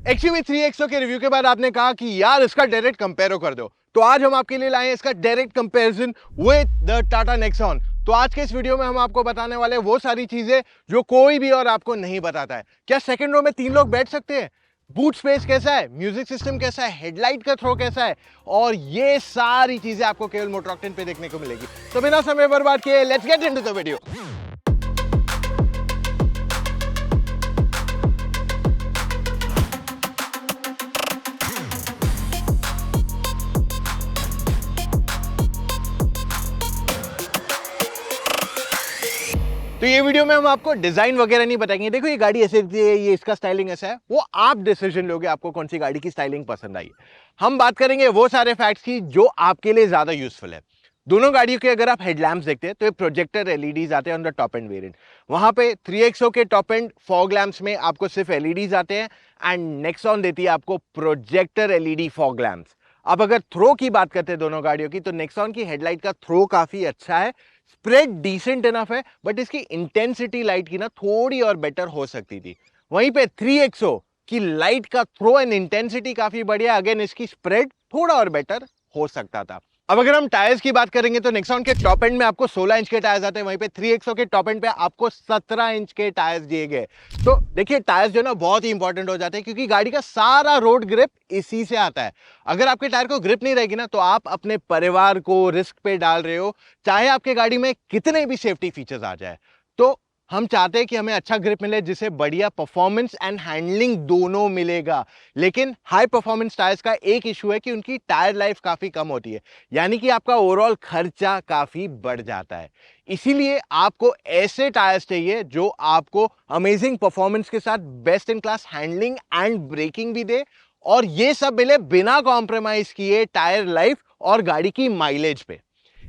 XUV 3XO के review के बाद आपने कहा कि यार इसका डायरेक्ट कंपेयर कर दो, तो आज हम आपके लिए लाए हैं इसका direct comparison with the Tata Nexon. तो आज के इस वीडियो में हम आपको बताने वाले हैं वो सारी चीजें जो कोई भी और आपको नहीं बताता है। क्या सेकंड रो में 3 लोग बैठ सकते हैं? बूट स्पेस कैसा है? म्यूजिक सिस्टम कैसा है? हेडलाइट का थ्रो कैसा है? और ये सारी चीजें आपको केवल मोटर ऑक्टेन पे देखने को मिलेगी। तो बिना समय बर्बाद किए let's get into the video. तो ये वीडियो में हम आपको डिजाइन वगैरह नहीं बताएंगे। देखो ये गाड़ी ऐसे है, ये इसका स्टाइलिंग ऐसा है, वो आप डिसीजन लोगे आपको कौन सी गाड़ी की स्टाइलिंग पसंद आई। हम बात करेंगे वो सारे फैक्ट्स की जो आपके लिए ज्यादा यूजफुल है। दोनों गाड़ियों के अगर आप हेडलैम्प्स देखते हैं तो ये प्रोजेक्टर एलईडीज आते हैं on the top end variant. वहां पे 3XO के टॉप एंड फॉग लैंप्स में आपको सिर्फ एलईडीज आते हैं एंड नेक्सॉन देती है आपको प्रोजेक्टर एलईडी फॉग लैंप्स। अब अगर थ्रो की बात करते हैं दोनों गाड़ियों की, तो नेक्सॉन की हेडलाइट का थ्रो काफी अच्छा है, स्प्रेड डिसेंट इनफ है, बट इसकी इंटेंसिटी लाइट की ना थोड़ी और बेटर हो सकती थी। वहीं पे 3XO की लाइट का थ्रो एंड इंटेंसिटी काफी बढ़िया, अगेन इसकी स्प्रेड थोड़ा और बेटर हो सकता था। अब अगर हम टायर्स की बात करेंगे तो नेक्सॉन के टॉप एंड में आपको 16 इंच के टायर्स आते हैं, वहीं पे 3XO के टॉप एंड पे आपको 17 इंच के टायर्स दिए गए। तो देखिए टायर्स जो ना बहुत ही इंपॉर्टेंट हो जाते हैं क्योंकि गाड़ी का सारा रोड ग्रिप इसी से आता है। अगर आपके टायर को ग्रिप नहीं रहेगी ना तो आप अपने परिवार को रिस्क पे डाल रहे हो, चाहे आपके गाड़ी में कितने भी सेफ्टी फीचर्स आ जाए। तो हम चाहते हैं कि हमें अच्छा ग्रिप मिले जिससे बढ़िया परफॉर्मेंस एंड हैंडलिंग दोनों मिलेगा। लेकिन हाई परफॉर्मेंस टायर्स का एक इशू है कि उनकी टायर लाइफ काफी कम होती है, यानी कि आपका ओवरऑल खर्चा काफी बढ़ जाता है। इसीलिए आपको ऐसे टायर्स चाहिए जो आपको अमेजिंग परफॉर्मेंस के साथ best in class handling and braking भी दे, और ये सब मिले बिना कॉम्प्रोमाइज किए टायर लाइफ और गाड़ी की माइलेज पे।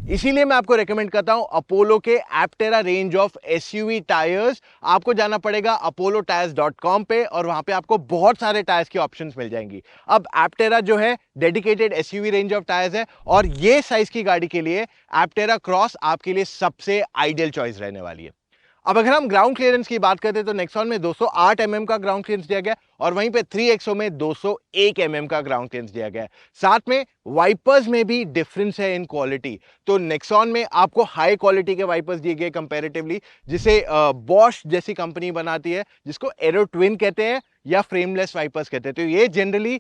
इसीलिए मैं आपको रेकमेंड करता हूं अपोलो के Apterra range of SUV tyres. आपको जाना पड़ेगा apollotyres.com पे और वहां पे आपको बहुत सारे टायर्स की ऑप्शंस मिल जाएंगी। अब एप्टेरा जो है dedicated SUV range of tyres है और ये साइज की गाड़ी के लिए एप्टेरा क्रॉस आपके लिए सबसे आइडियल चॉइस रहने वाली है। अब अगर हम ग्राउंड क्लियरेंस की बात करते हैं तो नेक्सॉन में 208 mm का ग्राउंड क्लियरेंस दिया गया और वहीं पे 3XO में 201 mm का ग्राउंड क्लियरेंस दिया गया है। साथ में वाइपर्स में भी डिफरेंस है इन क्वालिटी। तो नेक्सॉन में आपको हाई क्वालिटी के वाइपर्स दिए गए कंपैरेटिवली, जिसे बॉश जैसी कंपनी बनाती है, जिसको एरो ट्विन कहते हैं या फ्रेमलेस वाइपर्स कहते हैं। तो ये जनरली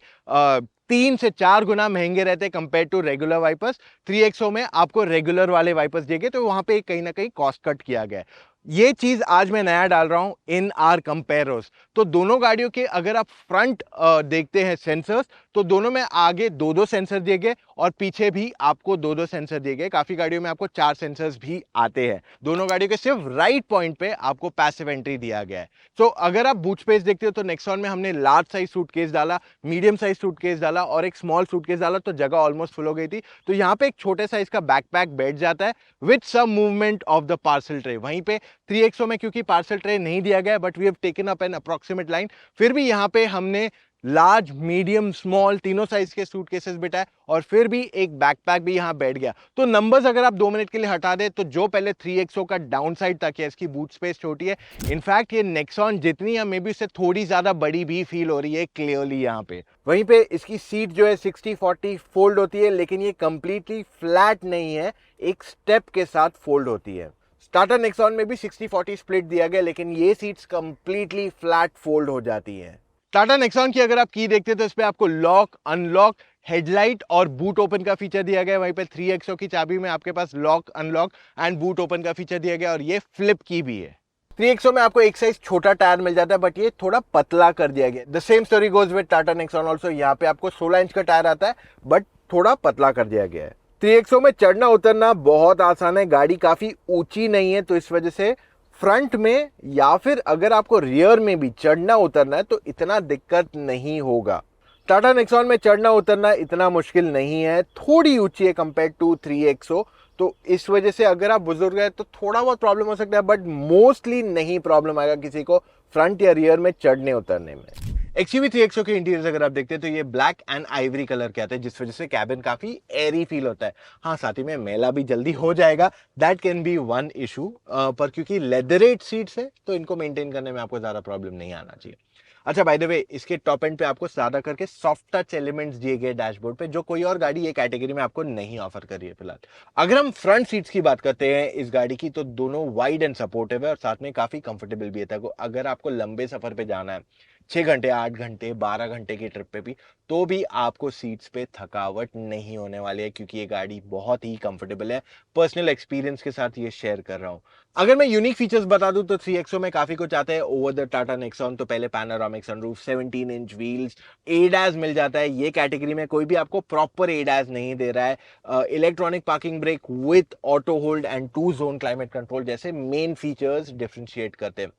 3 से 4 गुना महंगे रहते हैं compare to regular wipers. 3XO में आपको रेगुलर वाले वाइपर्स दिए गए, तो वहां पे कहीं ना कहीं कॉस्ट कट किया गया है। ये चीज आज मैं नया डाल रहा हूं इन आर कंपेयर्स। तो दोनों गाड़ियों के अगर आप फ्रंट देखते हैं सेंसर्स, तो दोनों में आगे 2-2 सेंसर दिए गए और पीछे भी आपको 2-2 सेंसर दिए गए। काफी गाड़ियों में आपको 4 सेंसर्स भी आते हैं। दोनों गाड़ियों के सिर्फ राइट पॉइंट पे आपको पैसिव एंट्री दिया गया है। तो अगर आप बूट स्पेस देखते हो तो नेक्सॉन में हमने लार्ज साइज सूटकेस डाला, मीडियम साइज सूटकेस डाला और एक स्मॉल सूटकेस डाला, तो जगह ऑलमोस्ट फुल हो गई थी। तो यहाँ पे एक छोटे साइज का बैकपैक बैठ जाता है with some movement of the parcel tray. वहीं पे 3XO में क्योंकि पार्सल ट्रे नहीं दिया गया, but we have taken up an approximate line, फिर भी यहाँ पे हमने लार्ज मीडियम स्मॉल तीनों साइज के सूटकेसेस बिठाए और फिर भी एक बैकपैक भी यहां बैठ गया। तो नंबर्स अगर आप 2 मिनट के लिए हटा दे तो जो पहले 3XO का डाउन साइड था कि इसकी बूट स्पेस छोटी है, इनफैक्ट ये नेक्सॉन जितनी है मे बी उससे थोड़ी ज्यादा बड़ी भी फील हो रही है क्लियरली यहाँ पे। वहीं पे इसकी सीट जो है 60-40 फोल्ड होती है, लेकिन ये कंप्लीटली फ्लैट नहीं है, एक स्टेप के साथ फोल्ड होती है। टाटा नेक्सॉन में भी 60-40 स्प्लिट दिया गया, लेकिन ये सीट्स कंप्लीटली फ्लैट फोल्ड हो जाती है। टाटा नेक्सॉन की अगर आप की देखते हैं तो इस पे आपको लॉक, अनलॉक, हेडलाइट और बूट ओपन का फीचर दिया गया है। वहीं पे 3XO की चाबी में आपके पास lock, unlock and boot open का फीचर दिया गया और ये फ्लिप की भी है। 3XO में आपको एक साइज छोटा टायर मिल जाता है, बट ये थोड़ा पतला कर दिया गया। The same story goes with Tata Nexon also. यहाँ पे आपको 16 इंच का टायर आता है, बट थोड़ा पतला कर दिया गया है। 3XO में चढ़ना उतरना बहुत आसान है, गाड़ी काफी ऊंची नहीं है, तो इस वजह से फ्रंट में या फिर अगर आपको रियर में भी चढ़ना उतरना है तो इतना दिक्कत नहीं होगा। टाटा नेक्सॉन में चढ़ना उतरना इतना मुश्किल नहीं है, थोड़ी ऊंची है कंपेयर टू 3XO, तो इस वजह से अगर आप बुजुर्ग हैं तो थोड़ा बहुत प्रॉब्लम हो सकता है, बट मोस्टली नहीं प्रॉब्लम आएगा किसी को फ्रंट या रियर में चढ़ने उतरने में। XUV 3XO के इंटीरियर अगर आप देखते हैं तो ये ब्लैक एंड आइवरी कलर के आते हैं, जिस वजह से कैबिन काफी एयरी फील होता है। हाँ, साथ ही में मैला भी जल्दी हो जाएगा, that can be one issue, पर क्योंकि लेदरेट सीट्स है तो इनको मेंटेन करने में आपको ज्यादा प्रॉब्लम नहीं आना चाहिए। अच्छा, बाय द वे, इसके टॉप एंड पे आपको ज्यादा करके सॉफ्ट टच एलिमेंट्स दिए गए डैशबोर्ड पे, जो कोई और गाड़ी ये कैटेगरी में आपको नहीं ऑफर कर रही है फिलहाल। अगर हम फ्रंट सीट्स की बात करते हैं इस गाड़ी की, तो दोनों वाइड एंड सपोर्टिव है और साथ में काफी कंफर्टेबल भी है। अगर आपको लंबे सफर पे जाना है, 6 घंटे, 8 घंटे, 12 घंटे की ट्रिप पे भी, तो भी आपको सीट्स पे थकावट नहीं होने वाली है, क्योंकि ये गाड़ी बहुत ही कंफर्टेबल है। पर्सनल एक्सपीरियंस के साथ ये शेयर कर रहा हूं। अगर मैं यूनिक फीचर्स बता दूं तो 3XO में काफी कुछ आता है ओवर द टाटा नेक्सॉन। तो पहले panoramic sunroof, 17 inch wheels, ADAS मिल जाता है। ये कैटेगरी में कोई भी आपको प्रॉपर एडास नहीं दे रहा है। Electronic parking brake with auto hold and 2 zone climate control जैसे मेन फीचर्स डिफरेंशिएट करते हैं।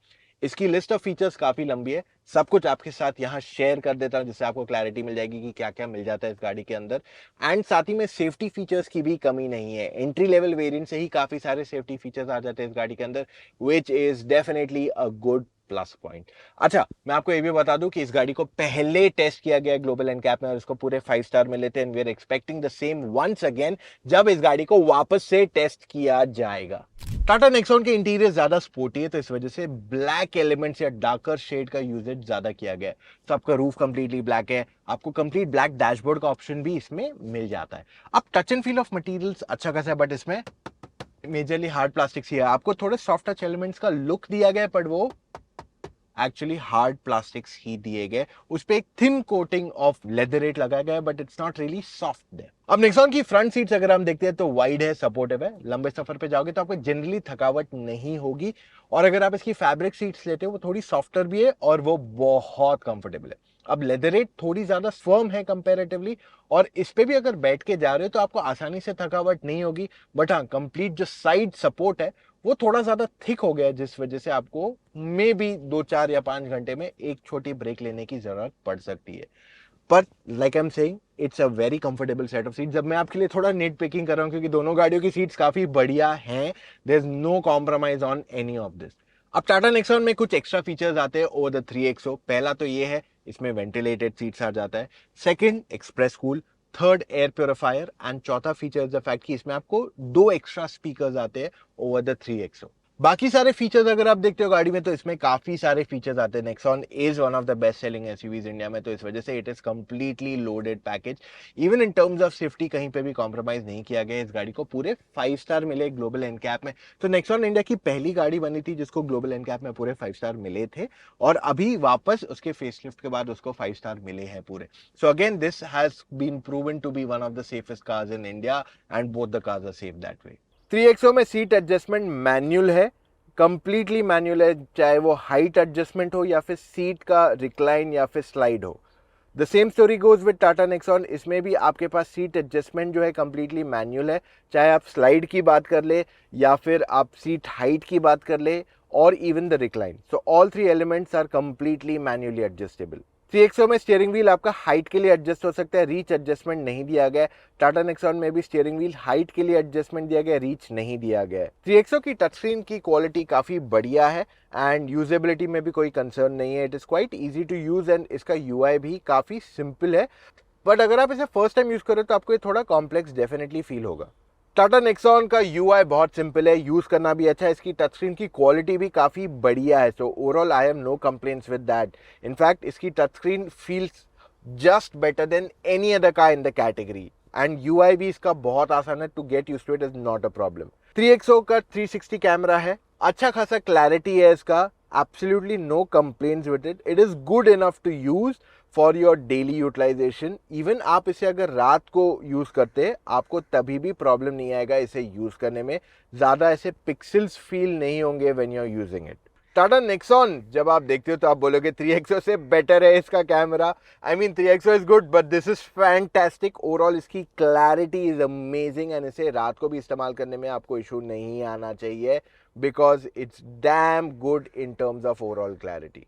इसकी लिस्ट ऑफ फीचर्स काफी लंबी है, सब कुछ आपके साथ यहाँ शेयर कर देता हूं, जिससे आपको क्लैरिटी मिल जाएगी कि क्या क्या मिल जाता है इस गाड़ी के अंदर। एंड साथ ही में सेफ्टी फीचर्स की भी कमी नहीं है। एंट्री लेवल वेरिएंट से ही काफी सारे सेफ्टी फीचर्स आ जाते हैं इस गाड़ी के अंदर, which is definitely a good plus point. अच्छा, मैं आपको ये भी बता दूं कि इस गाड़ी को पहले टेस्ट किया गया ग्लोबल एनकैप में और इसको पूरे 5 स्टार मिले थे, and we are expecting the same once again जब इस गाड़ी को वापस से टेस्ट किया जाएगा। टाटा नेक्सॉन के इंटीरियर ज्यादा स्पोर्टी है, तो इस वजह से ब्लैक एलिमेंट्स या डार्कर शेड का यूजेज ज्यादा किया गया है। तो आपका रूफ कंप्लीटली ब्लैक है, आपको कंप्लीट ब्लैक डैशबोर्ड का ऑप्शन भी इसमें मिल जाता है। अब touch and feel of materials अच्छा खासा है, बट इसमें मेजरली हार्ड प्लास्टिक्स ही है। आपको थोड़े सॉफ्ट टच एलिमेंट्स का लुक दिया गया है, बट वो एक्चुअली हार्ड प्लास्टिक्स ही दिए गए। उस पे एक थिन कोटिंग ऑफ लेदरेट लगाया गया है, but it's not really soft there. अब नेक्सॉन की फ्रंट सीट्स अगर हम देखते हैं तो वाइड है, सपोर्टिव है। लंबे सफर पे जाओगे तो आपको जनरली थकावट नहीं होगी। और अगर आप इसकी फैब्रिक सीट्स लेते हो, वो थोड़ी सॉफ्टर भी है और वो बहुत कंफर्टेबल है। अब लेदरेट थोड़ी ज्यादा फर्म है कंपैरेटिवली, और इस पे भी अगर बैठ के जा रहे हो तो आपको आसानी से थकावट नहीं होगी। बट हाँ, कंप्लीट जो साइड सपोर्ट है वो थोड़ा ज्यादा थिक हो गया है, जिस वजह से आपको मे बी 2, 4 या 5 घंटे में एक छोटी ब्रेक लेने की जरूरत पड़ सकती है। पर like I am saying, it's a very comfortable set of seat. जब मैं आपके लिए थोड़ा नेट पिकिंग कर रहा हूं, क्योंकि दोनों गाड़ियों की सीट्स काफी बढ़िया हैं, there is no compromise on any of this. अब टाटा नेक्सॉन में कुछ एक्स्ट्रा फीचर्स आते हैं ओवर द 3XO। पहला तो ये है, इसमें वेंटिलेटेड सीट्स आ जाता है। Second, express cool. Third, air purifier. And चौथा फीचर द फैक्ट कि इसमें आपको 2 एक्स्ट्रा स्पीकर्स आते हैं ओवर द 3XO। बाकी सारे फीचर्स अगर आप देखते हो गाड़ी में, तो इसमें काफी सारे फीचर्स आते हैं। Nexon is one of the best selling SUVs India में, तो इस वजह से it is completely loaded package. Even in terms of safety कहीं पे भी कॉम्प्रोमाइज नहीं किया गया। इस गाड़ी को पूरे 5 स्टार मिले ग्लोबल एनकैप में। तो नेक्सॉन इंडिया की पहली गाड़ी बनी थी जिसको ग्लोबल एनकैप में पूरे 5 स्टार मिले थे, और अभी वापस उसके फेसलिफ्ट के बाद उसको 5 स्टार मिले हैं पूरे। So again this has been proven to be one of the safest cars in India, and both the cars are safe that way. 3XO में सीट एडजस्टमेंट मैनुअल है, कंप्लीटली मैनुअल है, चाहे वो हाइट एडजस्टमेंट हो या फिर seat का recline या फिर स्लाइड हो। The same story goes with Tata Nexon. इसमें भी आपके पास सीट एडजस्टमेंट जो है कंप्लीटली मैनुअल है, चाहे आप स्लाइड की बात कर ले या फिर आप सीट हाइट की बात कर ले, और even the recline. So all 3 elements are completely manually adjustable. 3XO में स्टीयरिंग व्हील आपका हाइट के लिए एडजस्ट हो सकता है, रीच एडजस्टमेंट नहीं दिया गया है। टाटा नेक्सॉन में भी स्टीयरिंग व्हील हाइट के लिए एडजस्टमेंट दिया गया है, रीच नहीं दिया गया है। 3XO की टच स्क्रीन की क्वालिटी काफी बढ़िया है, एंड यूजेबिलिटी में भी कोई कंसर्न नहीं है। It is quite easy to use, and इसका यूआई भी काफी सिंपल है। बट अगर आप इसे फर्स्ट टाइम यूज करो तो आपको ये थोड़ा कॉम्प्लेक्स डेफिनेटली फील होगा। टाटा नेक्सॉन का यूआई बहुत सिंपल है, यूज करना भी अच्छा है। इसकी टच स्क्रीन की क्वालिटी भी काफी बढ़िया है, so overall I have no complaints with that. In fact इसकी touch screen feels just better than any other car in the category, and UI भी इसका बहुत आसान है, to get used to it is not a problem. 3XO का 360 camera है, अच्छा खासा क्लैरिटी है इसका, absolutely no complaints with it. It is good enough to use for your daily utilization. Even आप इसे अगर रात को यूज करते हैं, आपको तभी भी प्रॉब्लम नहीं आएगा इसे यूज करने में। ज्यादा ऐसे पिक्सल्स फील नहीं होंगे when you are using it. Tata Nexon जब आप देखते हो तो आप बोलोगे 3XO से बेटर है इसका camera. I mean 3XO is good, but this is fantastic. Overall इसकी क्लैरिटी इज अमेजिंग, एंड इसे रात को भी इस्तेमाल करने में आपको इशू नहीं आना चाहिए, because it's damn good in terms of overall clarity.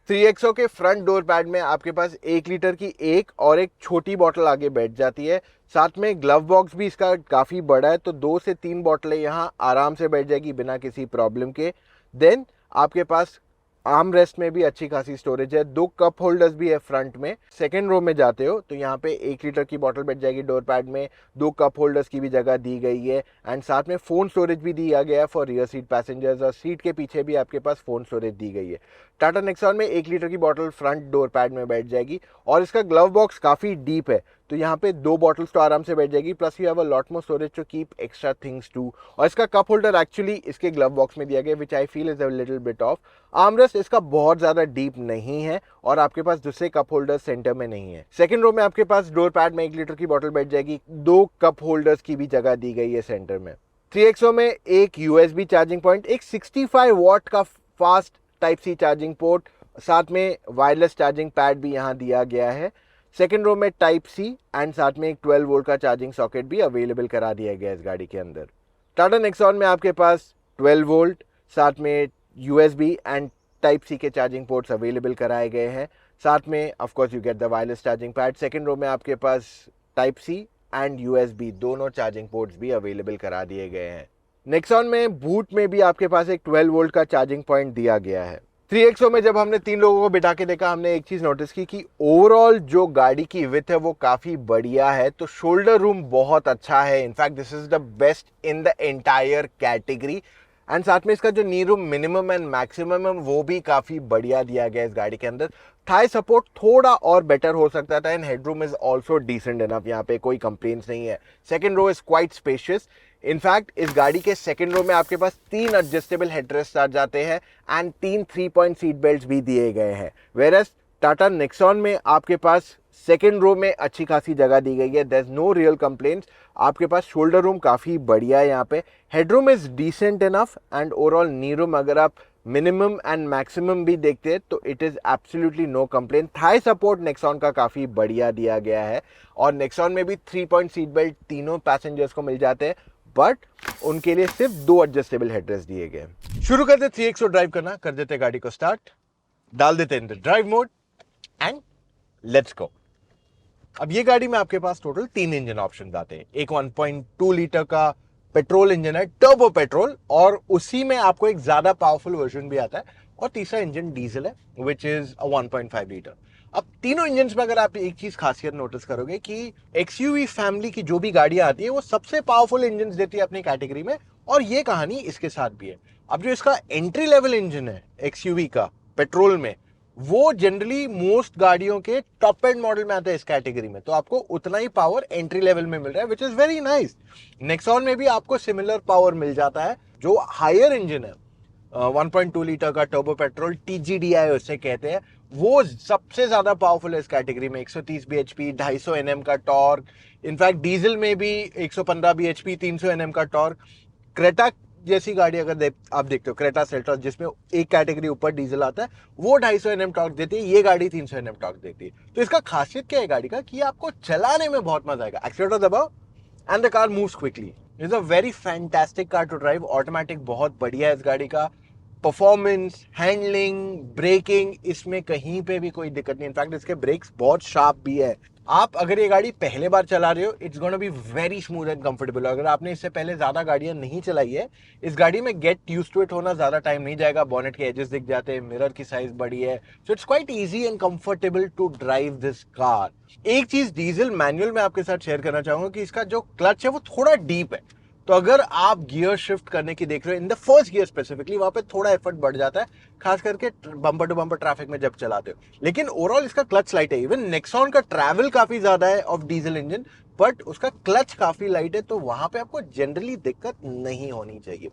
Three XO के फ्रंट डोर पैड में आपके पास 1 लीटर की एक और एक छोटी बॉटल आगे बैठ जाती है। साथ में ग्लव बॉक्स भी इसका काफ़ी बड़ा है, तो 2 से 3 बॉटलें यहाँ आराम से बैठ जाएगी बिना किसी प्रॉब्लम के। देन आपके पास आर्म रेस्ट में भी अच्छी खासी स्टोरेज है, 2 कप होल्डर्स भी है फ्रंट में। सेकंड रो में जाते हो तो यहाँ पे 1 लीटर की बॉटल बैठ जाएगी डोर पैड में, 2 कप होल्डर्स की भी जगह दी गई है एंड साथ में फ़ोन स्टोरेज भी दिया गया है फॉर रियर सीट पैसेंजर्स, और सीट के पीछे भी आपके पास फ़ोन स्टोरेज दी गई है। टाटा नेक्सॉन में 1 लीटर की बॉटल फ्रंट डोर पैड में बैठ जाएगी और इसका ग्लव बॉक्स काफ़ी डीप है, तो यहाँ पे 2 बॉटल्स तो आराम से बैठ जाएगी, plus you have a lot more storage to keep extra things too. और इसका कप होल्डर एक्चुअली इसके ग्लव बॉक्स में दिया गया, which I feel is a little bit off. Armrest इसका बहुत ज़्यादा डीप नहीं है और आपके पास दूसरे कप होल्डर सेंटर में नहीं है। सेकंड रो में आपके पास डोर पैड में 1 लीटर की बॉटल बैठ जाएगी, 2 कप होल्डर्स की भी जगह दी गई है सेंटर में। 3XO में एक USB चार्जिंग पॉइंट, एक 65 वॉट का fast type C charging port, साथ में वायरलेस चार्जिंग पैड भी यहाँ दिया गया है। सेकेंड रो में टाइप सी एंड साथ में एक 12 वोल्ट का चार्जिंग सॉकेट भी अवेलेबल करा दिया गया इस गाड़ी के अंदर। टाटा नेक्सॉन में आपके पास 12 वोल्ट, साथ में USB एंड टाइप सी के चार्जिंग पोर्ट्स अवेलेबल कराए गए हैं। साथ में of course you get the wireless charging pad. Second row में आपके पास टाइप सी एंड USB दोनों चार्जिंग पोर्ट्स भी अवेलेबल करा दिए गए हैं। नेक्सॉन में बूट में भी आपके पास एक 12 वोल्ट का चार्जिंग पॉइंट दिया गया है। 3XO में जब हमने 3 लोगों को बिठा के देखा, हमने एक चीज नोटिस की कि ओवरऑल जो गाड़ी की विड्थ है वो काफी बढ़िया है, तो शोल्डर रूम बहुत अच्छा है। In fact this is the best in the entire category and साथ में इसका जो नी रूम मिनिमम एंड मैक्सिमम है वो भी काफी बढ़िया दिया गया है इस गाड़ी के अंदर। थाई सपोर्ट थोड़ा और बेटर हो सकता था and headroom is also decent enough, यहाँ पे कोई कंप्लेंट्स नहीं है। Second row is quite spacious. In fact इस गाड़ी के सेकेंड रो में आपके पास 3 एडजस्टेबल हेडरेस्ट आ जाते हैं एंड 3 3-point सीट बेल्ट भी दिए गए हैं। वेरएस टाटा नेक्सॉन में आपके पास सेकेंड रो में अच्छी खासी जगह दी गई है, there is no real complaints. आपके पास शोल्डर रूम काफ़ी बढ़िया है यहाँ पे, headroom is decent enough and overall knee room अगर आप मिनिमम एंड मैक्सिमम भी देखते हैं तो it is absolutely no complaint. Thigh support Nexon का काफ़ी बढ़िया दिया गया है और नेक्सॉन में भी 3-point सीट बेल्ट तीनों पैसेंजर्स को मिल जाते हैं, बट उनके लिए सिर्फ 2 एडजस्टेबल हेडरेस्ट दिए गए। शुरू करते 3XO ड्राइव करना, कर देते गाड़ी को स्टार्ट, डाल देते in drive mode and let's go. अब ये गाड़ी में आपके पास टोटल 3 इंजन ऑप्शंस आते हैं। एक 1.2 लीटर का पेट्रोल इंजन है, टर्बो पेट्रोल, और उसी में आपको एक ज्यादा पावरफुल वर्जन भी आता है, और तीसरा इंजन डीजल है विच इज 1.5 लीटर। अब तीनों इंजन में अगर आप एक चीज खासियत नोटिस करोगे कि XUV फैमिली की जो भी गाड़ियां आती है वो सबसे पावरफुल इंजन देती है अपनी कैटेगरी में, और ये कहानी इसके साथ भी है। अब जो इसका एंट्री लेवल इंजन है XUV का पेट्रोल में, वो जनरली मोस्ट गाड़ियों के टॉप एंड मॉडल में आता है इस कैटेगरी में, तो आपको उतना ही पावर एंट्री लेवल में मिल रहा है which is very nice. Nexon में भी आपको सिमिलर पावर मिल जाता है। जो हायर इंजन है 1.2 लीटर का टर्बो पेट्रोल, TGDI उसे कहते हैं, वो सबसे ज्यादा पावरफुल है इस कैटेगरी में। 130 bhp, 250 Nm का टॉर्क। इनफैक्ट डीजल में भी 115 bhp, 300 Nm का टॉर्क। क्रेटा जैसी गाड़ी अगर आप देखते हो, क्रेटा सेल्टॉस जिसमें एक कैटेगरी ऊपर डीजल आता है, वो 250 Nm टॉर्क देती है, ये गाड़ी 300 Nm टॉर्क देती है। तो इसका खासियत क्या है गाड़ी का कि आपको चलाने में बहुत मजा आएगा। एक्सीलरेटर दबाओ and the car moves quickly. It's a very fantastic car to drive. Automatic बहुत बढ़िया है इस गाड़ी का। परफॉर्मेंस, हैंडलिंग, ब्रेकिंग, इसमें कहीं पे भी कोई दिक्कत नहीं। इनफैक्ट इसके ब्रेक्स बहुत शार्प भी है। आप अगर ये गाड़ी पहले बार चला रहे हो, it's gonna be very smooth and comfortable. अगर आपने इससे पहले ज्यादा गाड़ियां नहीं चलाई है, इस गाड़ी में गेट यूज्ड टू इट होना ज्यादा टाइम नहीं जाएगा। बॉनेट के एजेस दिख जाते हैं, मिरर की साइज बड़ी है, so it's quite easy and comfortable to drive this car. एक चीज डीजल मैनुअल में आपके साथ शेयर करना चाहूंगा कि इसका जो क्लच है वो थोड़ा डीप है, तो अगर आप गियर शिफ्ट करने की देख रहे हो in the first gear specifically, वहां पे थोड़ा एफर्ट बढ़ जाता है, खास करके बम्पर टू बम्पर ट्रैफिक में जब चलाते हो। लेकिन ओवरऑल इसका क्लच लाइट है। इवन नेक्सॉन का ट्रैवल काफी ज्यादा है ऑफ डीजल इंजन, बट उसका क्लच काफी लाइट है, तो वहां पे आपको जनरली दिक्कत नहीं होनी चाहिए।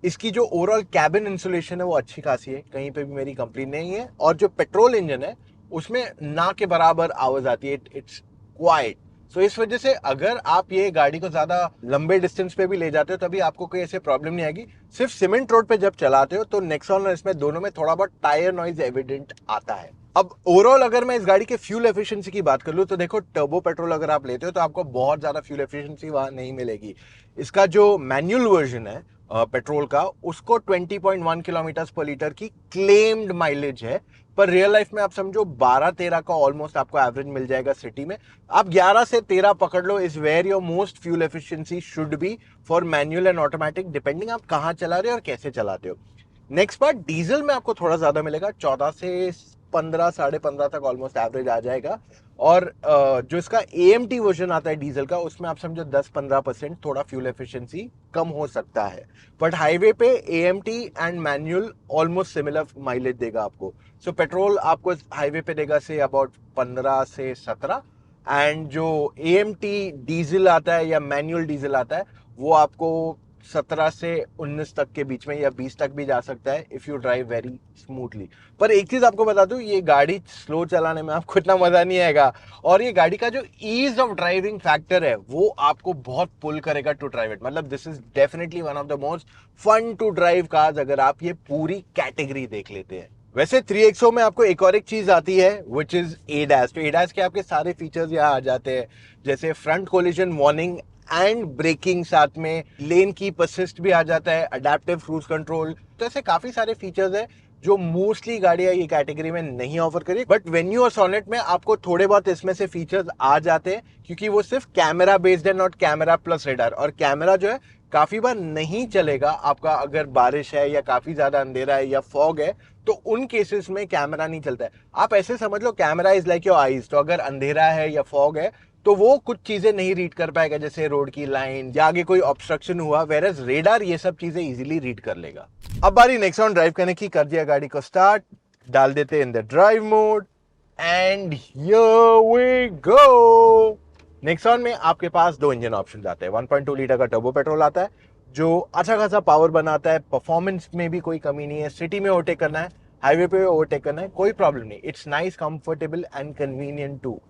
इसकी जो ओवरऑल कैबिन इंसुलेशन है वो अच्छी खासी है, कहीं पे भी मेरी कंप्लेंट नहीं है। और जो पेट्रोल इंजन है उसमें ना के बराबर आवाज आती है, इट्स क्वाइट। सो इस वजह से अगर आप ये गाड़ी को ज्यादा लंबे डिस्टेंस पे भी ले जाते हो तभी आपको कोई ऐसे प्रॉब्लम नहीं आएगी। सिर्फ सीमेंट रोड पे जब चलाते हो तो नेक्सॉन और इसमें दोनों में थोड़ा बहुत टायर नॉइज एविडेंट आता है। अब ओवरऑल अगर मैं इस गाड़ी के फ्यूल एफिशिएंसी की बात कर लूं तो देखो, टर्बो पेट्रोल अगर आप लेते हो तो आपको बहुत ज्यादा फ्यूल एफिशिएंसी वहां नहीं मिलेगी। इसका जो मैनुअल वर्जन है पेट्रोल का, उसको 20.1 किलोमीटर पर लीटर की क्लेम्ड माइलेज है, पर रियल लाइफ में आप समझो 12-13 का ऑलमोस्ट आपको एवरेज मिल जाएगा सिटी में। आप 11 से 13 पकड़ लो, is where your most fuel efficiency should be for manual and automatic, depending आप कहां चला रहे हो और कैसे चलाते हो। नेक्स्ट पार्ट, डीजल में आपको थोड़ा ज्यादा मिलेगा, 14 से 15, 15.5 तक ऑलमोस्ट एवरेज आ जाएगा। और जो इसका AMT वर्जन आता है डीजल का, उसमें आप समझो 10-15% थोड़ा फ्यूल एफिशिएंसी कम हो सकता है। बट हाईवे पे AMT and manual almost similar mileage देगा आपको। सो पेट्रोल आपको हाईवे पे देगा से अबाउट 15 से 17, एंड जो AMT डीजल आता है या मैनुअल डीजल आता है वो आपको 17 से 19 तक के बीच में या 20 तक भी जा सकता है if you drive very smoothly. पर एक चीज आपको बता दूं, ये गाड़ी स्लो चलाने में आपको इतना मजा नहीं आएगा, और ये गाड़ी का जो ईज ऑफ ड्राइविंग फैक्टर है वो आपको बहुत पुल करेगा टू ड्राइव इट। मतलब this is definitely one of the most fun to drive cars अगर आप ये पूरी कैटेगरी देख लेते हैं। वैसे 3XO में आपको एक और एक चीज आती है विच इज ADAS। तो ADAS के आपके सारे फीचर्स यहाँ आ जाते हैं, जैसे front collision warning and braking, साथ में लेन कीप असिस्ट भी आ जाता है, अडेप्टिव क्रूज कंट्रोल। तो ऐसे काफी सारे फीचर्स है जो मोस्टली गाड़ियां ये कैटेगरी में नहीं ऑफर करी। बट वेन्यू और सोनेट में आपको थोड़े बहुत इसमें से फीचर्स आ जाते हैं, क्योंकि वो सिर्फ कैमरा बेस्ड है, नॉट कैमरा प्लस रेडार। और कैमरा जो है काफी बार नहीं चलेगा आपका, अगर बारिश है या काफी ज्यादा अंधेरा है या फॉग है, तो उन केसेस में कैमरा नहीं चलता है। आप ऐसे समझ लो camera is like your eyes. तो अगर अंधेरा है या फॉग है तो वो कुछ चीजें नहीं रीड कर पाएगा, जैसे रोड की लाइन या आगे कोई ऑब्स्ट्रक्शन हुआ, वेरस रेडार ये सब चीजें इजीली रीड कर लेगा। अब बारी नेक्सॉन ड्राइव करने की, कर दिया गाड़ी को स्टार्ट, डाल देते in the drive mode and here we go. Nexon में आपके पास दो इंजन ऑप्शन आते हैं। 1.2 लीटर का टर्बो पेट्रोल आता है जो अच्छा खासा पावर बनाता है, परफॉर्मेंस में भी कोई कमी नहीं है। सिटी में ओवरटेक करना है, हाईवे पे ओवरटेक करना है, कोई प्रॉब्लम नहीं। It's nice, comfortable and convenient too.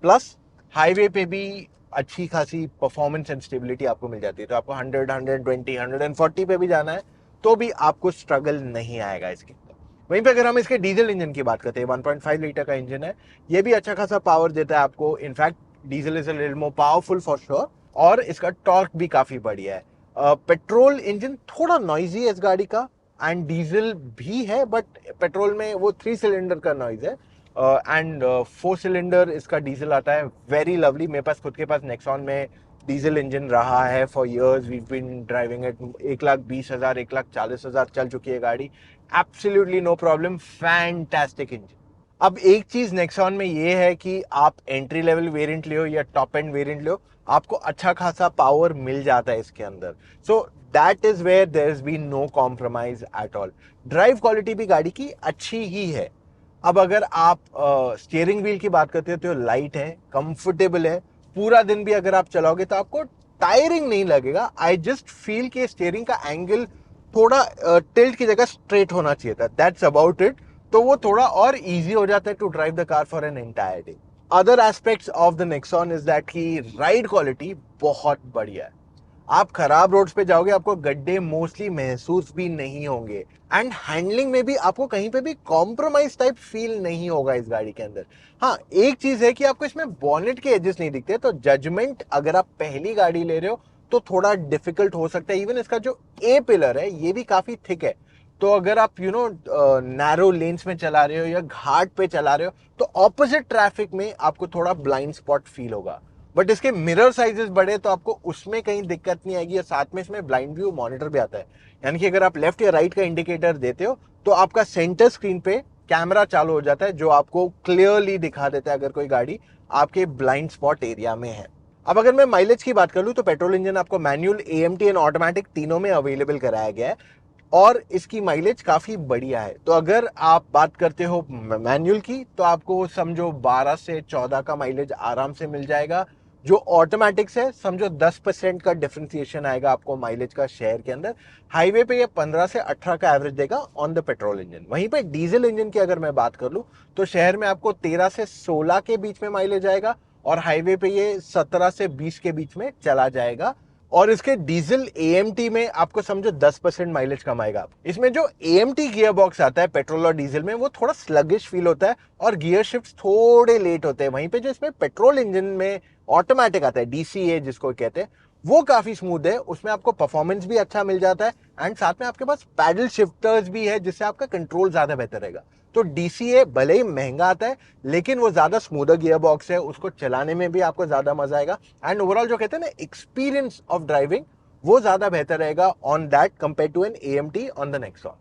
Plus highway पे भी अच्छी खासी परफॉर्मेंस एंड स्टेबिलिटी आपको मिल जाती है। तो आपको 100, 120, 140 पे भी जाना है तो भी आपको स्ट्रगल नहीं आएगा इसके अंदर। वहीं पे अगर हम इसके डीजल इंजन की बात करते हैं, 1.5 लीटर का इंजन है, ये भी अच्छा खासा पावर देता है आपको। In fact diesel is a little more powerful for sure, और इसका टॉर्क भी काफी बढ़िया है। पेट्रोल इंजन थोड़ा नॉइजी है इस गाड़ी का, एंड डीजल भी है, बट पेट्रोल में वो 3 सिलेंडर का नॉइज है, एंड 4 सिलेंडर इसका डीजल आता है। Very lovely. मेरे पास खुद के पास नेक्सॉन में डीजल इंजन रहा है for years, we been driving it. 1,20,000 1,40,000 चल चुकी है गाड़ी, absolutely no problem, fantastic engine. अब एक चीज नेक्सॉन में ये है कि आप एंट्री लेवल वेरिएंट ले या टॉप एंड वेरिएंट ले, आपको अच्छा खासा पावर मिल जाता है इसके अंदर। So that is where there is been no compromise at all. Drive quality भी गाड़ी की अच्छी ही है। अब अगर आप स्टीयरिंग व्हील की बात करते हो तो लाइट है, कंफर्टेबल है, पूरा दिन भी अगर आप चलाओगे तो आपको टायरिंग नहीं लगेगा। आई जस्ट फील कि स्टीयरिंग का एंगल थोड़ा टिल्ट की जगह स्ट्रेट होना चाहिए था, दैट्स अबाउट इट। तो वो थोड़ा और इजी हो जाता है to drive the car for an entire day. Other aspects of the Nexon is that की राइड क्वालिटी बहुत बढ़िया है। आप खराब रोड्स पे जाओगे, आपको गड्ढे मोस्टली महसूस भी नहीं होंगे, एंड हैंडलिंग में भी आपको कहीं पे भी कॉम्प्रोमाइज टाइप फील नहीं होगा इस गाड़ी के अंदर। हाँ, एक चीज है कि आपको इसमें बॉनेट के एजेस नहीं दिखते, तो जजमेंट अगर आप पहली गाड़ी ले रहे हो तो थोड़ा डिफिकल्ट हो सकता है। इवन इसका जो ए पिलर है ये भी काफी थिक है, तो अगर आप नैरो लेन्स में चला रहे हो या घाट पे चला रहे हो तो ऑपोजिट ट्रैफिक में आपको थोड़ा ब्लाइंड स्पॉट फील होगा। बट इसके मिरर साइजेस बड़े, तो आपको उसमें कहीं दिक्कत नहीं आएगी। और साथ में इसमें ब्लाइंड व्यू मॉनिटर भी आता है, यानी कि अगर आप लेफ्ट या राइट का इंडिकेटर देते हो तो आपका सेंटर स्क्रीन पे कैमरा चालू हो जाता है, जो आपको क्लियरली दिखा देता है अगर कोई गाड़ी आपके ब्लाइंड स्पॉट एरिया में है। अब अगर मैं माइलेज की बात कर लूं तो पेट्रोल इंजन आपको मैनुअल, AMT एंड ऑटोमेटिक तीनों में अवेलेबल कराया गया है, और इसकी माइलेज काफी बढ़िया है। तो अगर आप बात करते हो मैनुअल की तो आपको समझो 12 से 14 का माइलेज आराम से मिल जाएगा। जो ऑटोमेटिक्स है समझो 10% का डिफरेंशिएशन आएगा आपको माइलेज का शहर के अंदर। हाईवे पे ये 15 से 18 का एवरेज देगा ऑन द पेट्रोल इंजन। वहीं पे डीजल इंजन की अगर मैं बात कर लूं तो शहर में आपको 13 से 16 के बीच में माइलेज आएगा, और हाईवे पे ये 17 से 20 के बीच में चला जाएगा। और इसके डीजल AMT में आपको समझो 10% माइलेज कम आएगा। इसमें जो AMT गियर बॉक्स आता है पेट्रोल और डीजल में, वो थोड़ा स्लगिश फील होता है और गियर शिफ्ट थोड़े लेट होते हैं। वहीं पे जो इसमें पेट्रोल इंजन में ऑटोमेटिक आता है, DCA जिसको कहते हैं, वो काफी स्मूथ है। उसमें आपको परफॉर्मेंस भी अच्छा मिल जाता है, एंड साथ में आपके पास पैडल शिफ्टर्स भी है जिससे आपका कंट्रोल ज्यादा बेहतर रहेगा। तो DCA भले ही महंगा आता है लेकिन वो ज्यादा स्मूदर गियर बॉक्स है, उसको चलाने में भी आपको ज्यादा मजा आएगा, एंड ओवरऑल जो कहते हैं ना एक्सपीरियंस ऑफ ड्राइविंग, वो ज्यादा बेहतर रहेगा on that compare to an AMT on the Nexon.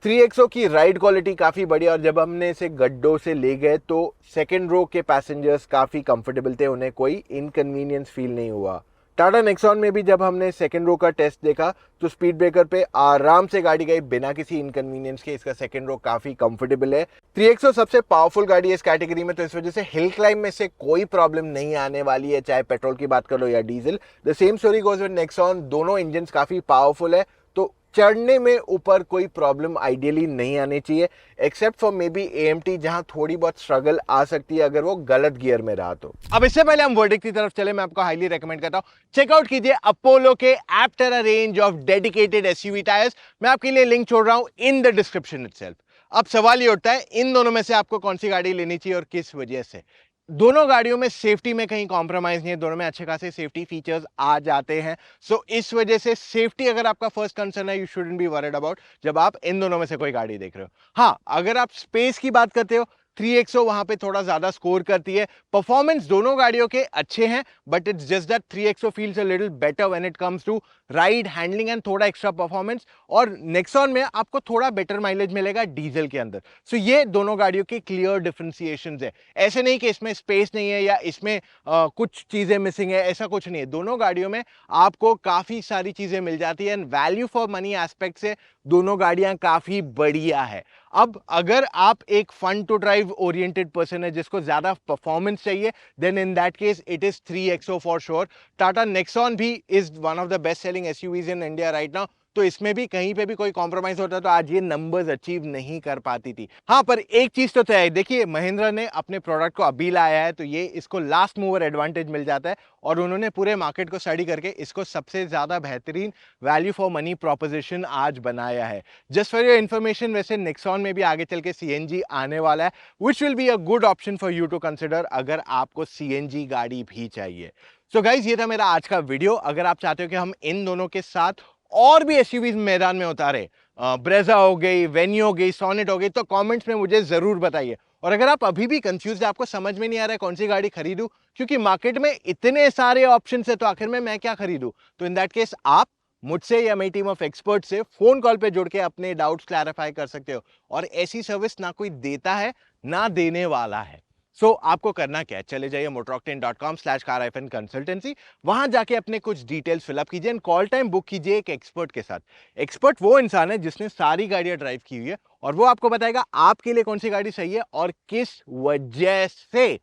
3XO की राइड क्वालिटी काफ़ी बढ़िया, और जब हमने इसे गड्ढों से ले गए तो सेकेंड रो के पैसेंजर्स काफ़ी कंफर्टेबल थे, उन्हें कोई इनकन्वीनियंस फील नहीं हुआ। टाटा नेक्सॉन में भी जब हमने सेकेंड रो का टेस्ट देखा तो स्पीड ब्रेकर पे आराम से गाड़ी गई बिना किसी इनकन्वीनियंस के। इसका सेकेंड रो काफ़ी कंफर्टेबल है। 3XO सबसे पावरफुल गाड़ी है इस कैटेगरी में, तो इस वजह से हिल क्लाइंब में से कोई प्रॉब्लम नहीं आने वाली है, चाहे पेट्रोल की बात कर लो या diesel. The same story goes with Nexon, दोनों इंजन काफ़ी पावरफुल है, तो चढ़ने में ऊपर कोई प्रॉब्लम आइडियली नहीं आनी चाहिए, except for may be AMT, जहां थोड़ी बहुत स्ट्रगल आ सकती है अगर वो गलत गियर में रहा तो। अब इससे पहले हम वर्डिक्ट की तरफ चले, मैं आपको हाईली रेकमेंड करता हूं, चेकआउट कीजिए अपोलो के Apterra range of dedicated SUV tyres. मैं आपके लिए लिंक छोड़ रहा हूं इन द डिस्क्रिप्शन इटसेल्फ। अब सवाल ये उठता है, इन दोनों में से आपको कौन सी गाड़ी लेनी चाहिए और किस वजह से? दोनों गाड़ियों में सेफ्टी में कहीं कॉम्प्रोमाइज नहीं है, दोनों में अच्छे खासे सेफ्टी फीचर्स आ जाते हैं। सो इस वजह से सेफ्टी अगर आपका फर्स्ट कंसर्न है, you shouldn't be worried about जब आप इन दोनों में से कोई गाड़ी देख रहे हो। हाँ, अगर आप स्पेस की बात करते हो, 3XO वहां पे थोड़ा ज्यादा स्कोर करती है। परफॉर्मेंस दोनों गाड़ियों के अच्छे हैं, but it's just that 3XO feels a little better when it comes to ride handling and थोड़ा एक्स्ट्रा परफॉर्मेंस। और नेक्सॉन में आपको थोड़ा बेटर माइलेज मिलेगा डीजल के अंदर। सो ये दोनों गाड़ियों के क्लियर डिफरेंशिएशंस है। ऐसे नहीं कि इसमें स्पेस नहीं है या इसमें कुछ चीजें मिसिंग है, ऐसा कुछ नहीं है। दोनों गाड़ियों में आपको काफी सारी चीजें मिल जाती है, and value for money aspect से दोनों गाड़ियां काफी बढ़िया है। अब अगर आप एक fun to drive oriented person है जिसको ज्यादा परफॉर्मेंस चाहिए, then in that case it is 3XO for sure. Tata Nexon भी is one of the best selling SUVs in India right now, तो इसमें भी कहीं पे भी कोई कॉम्प्रोमाइज होता तो आज ये नंबर्स अचीव नहीं कर पाती थी। हाँ, पर एक चीज तो तय है, देखिए महिंद्रा ने अपने प्रोडक्ट को अभी लाया है, तो ये इसको लास्ट मूवर एडवांटेज मिल जाता है, और उन्होंने पूरे मार्केट को स्टडी करके इसको सबसे ज्यादा बेहतरीन वैल्यू फॉर मनी प्रोपोजिशन आज बनाया है। जस्ट फॉर योर इन्फॉर्मेशन, वैसे नेक्सॉन में भी आगे चल के CNG आने वाला है, which will be a good option for you to consider अगर आपको CNG गाड़ी भी चाहिए। सो गाइज, ये था मेरा आज का वीडियो। अगर आप चाहते हो कि हम इन दोनों के साथ और भी SUVs मैदान में उतारे, ब्रेजा हो गई, वेन्यू हो गई, सोनेट हो गई, तो कमेंट्स में मुझे जरूर बताइए। और अगर आप अभी भी कंफ्यूज है, आपको समझ में नहीं आ रहा है कौन सी गाड़ी खरीदूं, क्योंकि मार्केट में इतने सारे ऑप्शन है, तो आखिर में मैं क्या खरीदूं, तो इन दैट केस आप मुझसे या मेरी टीम ऑफ एक्सपर्ट से फोन कॉल पे जुड़ के अपने डाउट्स क्लैरिफाई कर सकते हो। और ऐसी सर्विस ना कोई देता है ना देने वाला है। सो आपको करना क्या है, चले जाइए motoroctane.com/car-consultancy, वहां जाके अपने कुछ डिटेल्स फिलअप कीजिए एंड कॉल टाइम बुक कीजिए एक एक्सपर्ट के साथ। एक्सपर्ट वो इंसान है जिसने सारी गाड़ियां ड्राइव की हुई है, और वो आपको बताएगा आपके लिए कौन सी गाड़ी सही है और किस वजह से।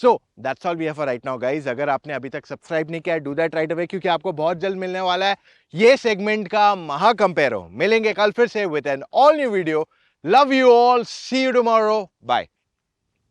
So that's all we have for right now guys. अगर आपने अभी तक सब्सक्राइब नहीं किया, डू दैट राइट अवे, क्योंकि आपको बहुत जल्द मिलने वाला है ये सेगमेंट का महा कंपेयरो। मिलेंगे कल फिर से with an all new video. Love you all, see you tomorrow, bye.